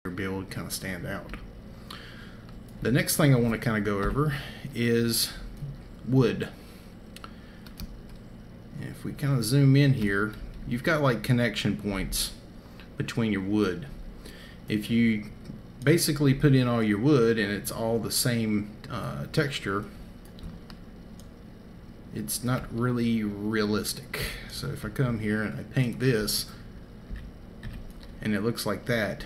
your build kind of stand out. The next thing I want to kind of go over is wood. If we kind of zoom in here, you've got like connection points between your wood. If you basically put in all your wood and it's all the same texture, it's not really realistic. So if I come here and I paint this and it looks like that,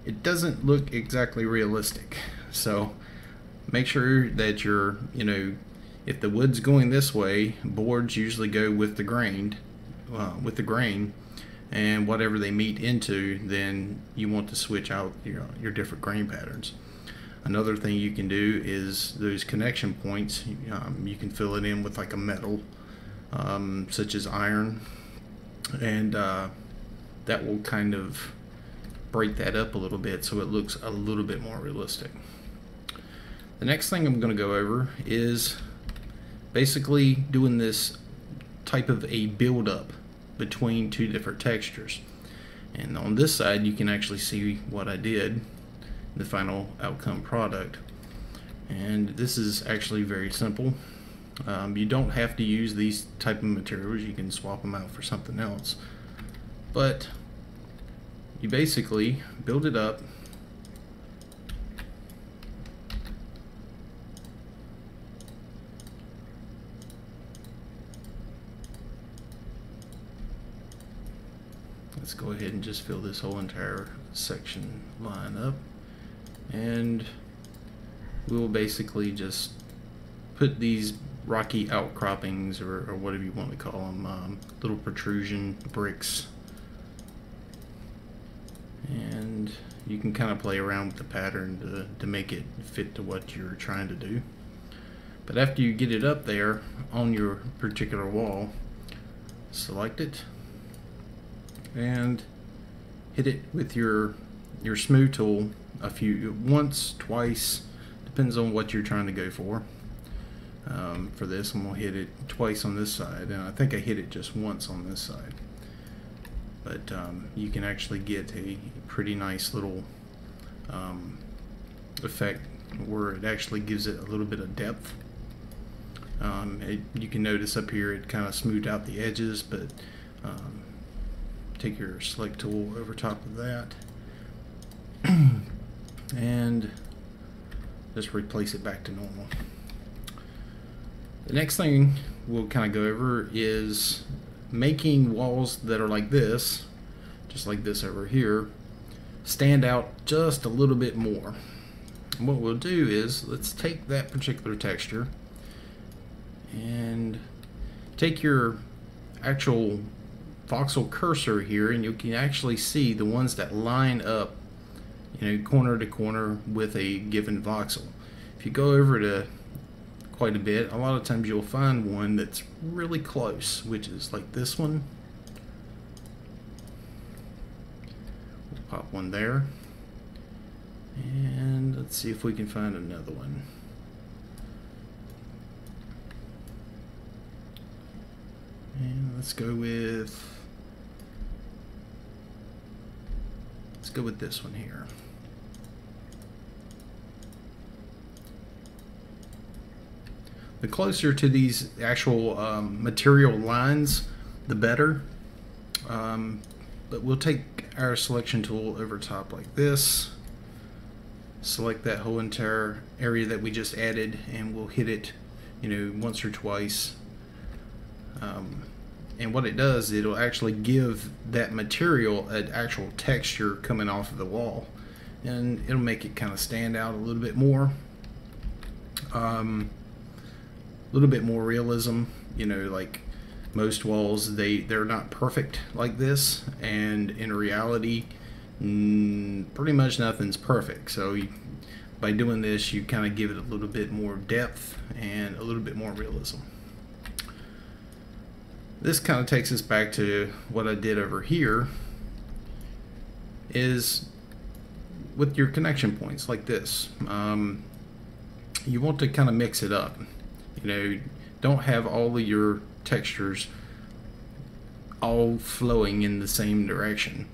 it doesn't look exactly realistic. So make sure that you're, if the wood's going this way, boards usually go with the grain, and whatever they meet into, then you want to switch out your different grain patterns. Another thing you can do is those connection points, you can fill it in with like a metal, such as iron, and that will kind of break that up a little bit so it looks a little bit more realistic. The next thing I'm going to go over is basically doing this type of a build-up between two different textures. And on this side you can actually see what I did, the final outcome product. And this is actually very simple. You don't have to use these type of materials, you can swap them out for something else. But you basically build it up let's go ahead and just fill this whole entire section line up, and we'll basically just put these rocky outcroppings or whatever you want to call them, little protrusion bricks, and you can kind of play around with the pattern to make it fit to what you're trying to do. But after you get it up there on your particular wall, select it and hit it with your smooth tool once, twice, depends on what you're trying to go for. For this, I'm going to hit it twice on this side, and I think I hit it just once on this side. But you can actually get a pretty nice little effect where it actually gives it a little bit of depth. You can notice up here it kind of smoothed out the edges, but take your select tool over top of that and just replace it back to normal. The next thing we'll kind of go over is making walls that are like this, just like this over here, stand out just a little bit more. And what we'll do is, let's take that particular texture and take your actual voxel cursor here, and you can actually see the ones that line up, corner to corner with a given voxel. If you go over to quite a bit, a lot of times you'll find one that's really close, which is like this one. We'll pop one there, and let's see if we can find another one. And let's go with this one here. The closer to these actual material lines, the better. But we'll take our selection tool over top like this, select that whole entire area that we just added, and we'll hit it, once or twice. And what it does, it'll actually give that material an actual texture coming off of the wall, and it'll make it kind of stand out a little bit more. A little bit more realism. Like most walls, they're not perfect like this, and in reality pretty much nothing's perfect. So by doing this, you kind of give it a little bit more depth and a little bit more realism. This kind of takes us back to what I did over here, is with your connection points like this. You want to kind of mix it up. Don't have all of your textures all flowing in the same direction.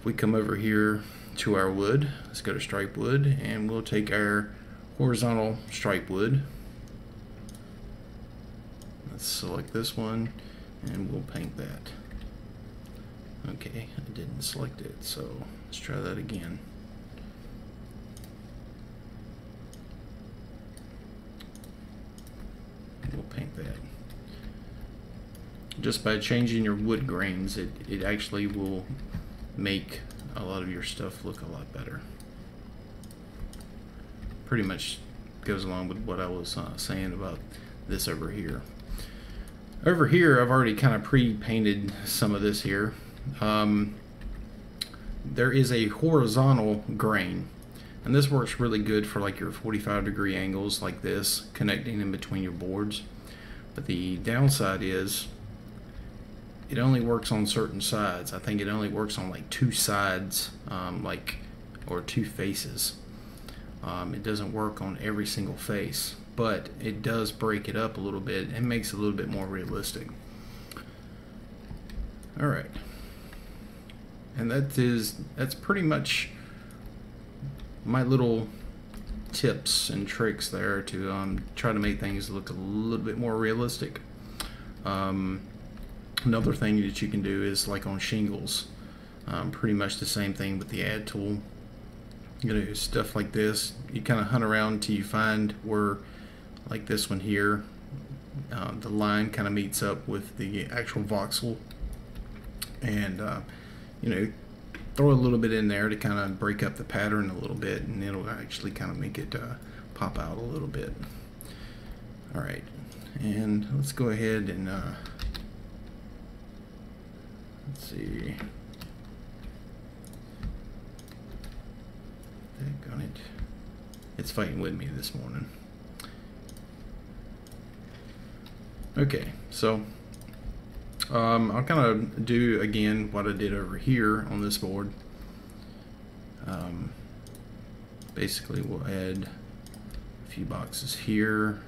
If we come over here to our wood, let's go to stripe wood, and we'll take our horizontal stripe wood. Let's select this one, and we'll paint that. Okay, I didn't select it, so let's try that again. We'll paint that. Just by changing your wood grains, it actually will make a lot of your stuff look a lot better. Pretty much goes along with what I was saying about this over here. Over here, I've already kind of pre-painted some of this here. There is a horizontal grain, and this works really good for like your 45-degree angles like this, connecting in between your boards. But the downside is it only works on certain sides. I think it only works on like two sides, or two faces. It doesn't work on every single face, but it does break it up a little bit and makes it a little bit more realistic. All right. And that's pretty much my little tips and tricks there to try to make things look a little bit more realistic. Another thing that you can do is like on shingles, pretty much the same thing with the add tool. You know, stuff like this, you kind of hunt around until you find where, like this one here, the line kind of meets up with the actual voxel, and you know, throw a little bit in there to kind of break up the pattern a little bit, and it'll actually kind of make it pop out a little bit. All right, and let's go ahead and let's see. Got it. It's fighting with me this morning. Okay, so I'll kind of do again what I did over here on this board. Basically, we'll add a few boxes here.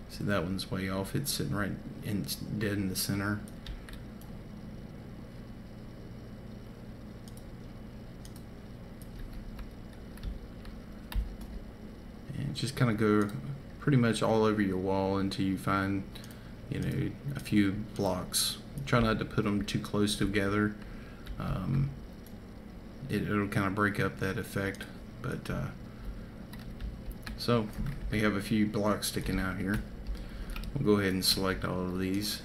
See, that one's way off. It's sitting right in, dead in the center. And just kind of go pretty much all over your wall until you find, you know, a few blocks. Try not to put them too close together. It'll kind of break up that effect. But so we have a few blocks sticking out here. We'll go ahead and select all of these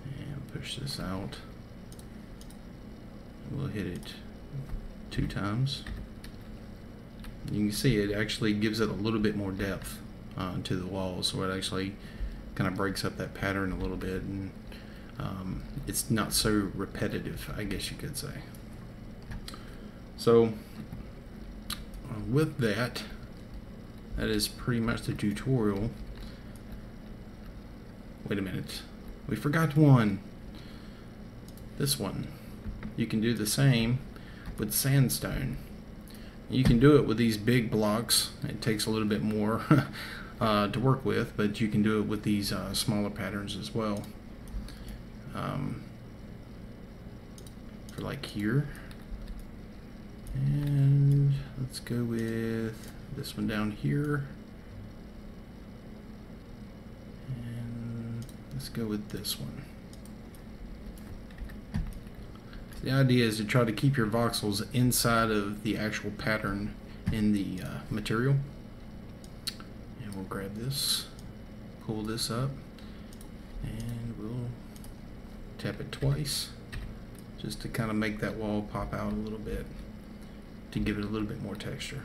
and push this out. We'll hit it 2 times. You can see it actually gives it a little bit more depth to the wall, so it actually kind of breaks up that pattern a little bit, and it's not so repetitive, I guess you could say. So with that, that is pretty much the tutorial. Wait a minute, we forgot one. This one. You can do the same with sandstone. You can do it with these big blocks. It takes a little bit more to work with, but you can do it with these smaller patterns as well. For like here. And let's go with this one down here. And let's go with this one. The idea is to try to keep your voxels inside of the actual pattern in the material. And we'll grab this, pull this up, and we'll tap it twice just to kind of make that wall pop out a little bit, to give it a little bit more texture.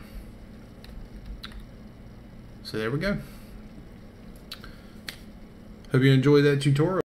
So there we go. Hope you enjoyed that tutorial.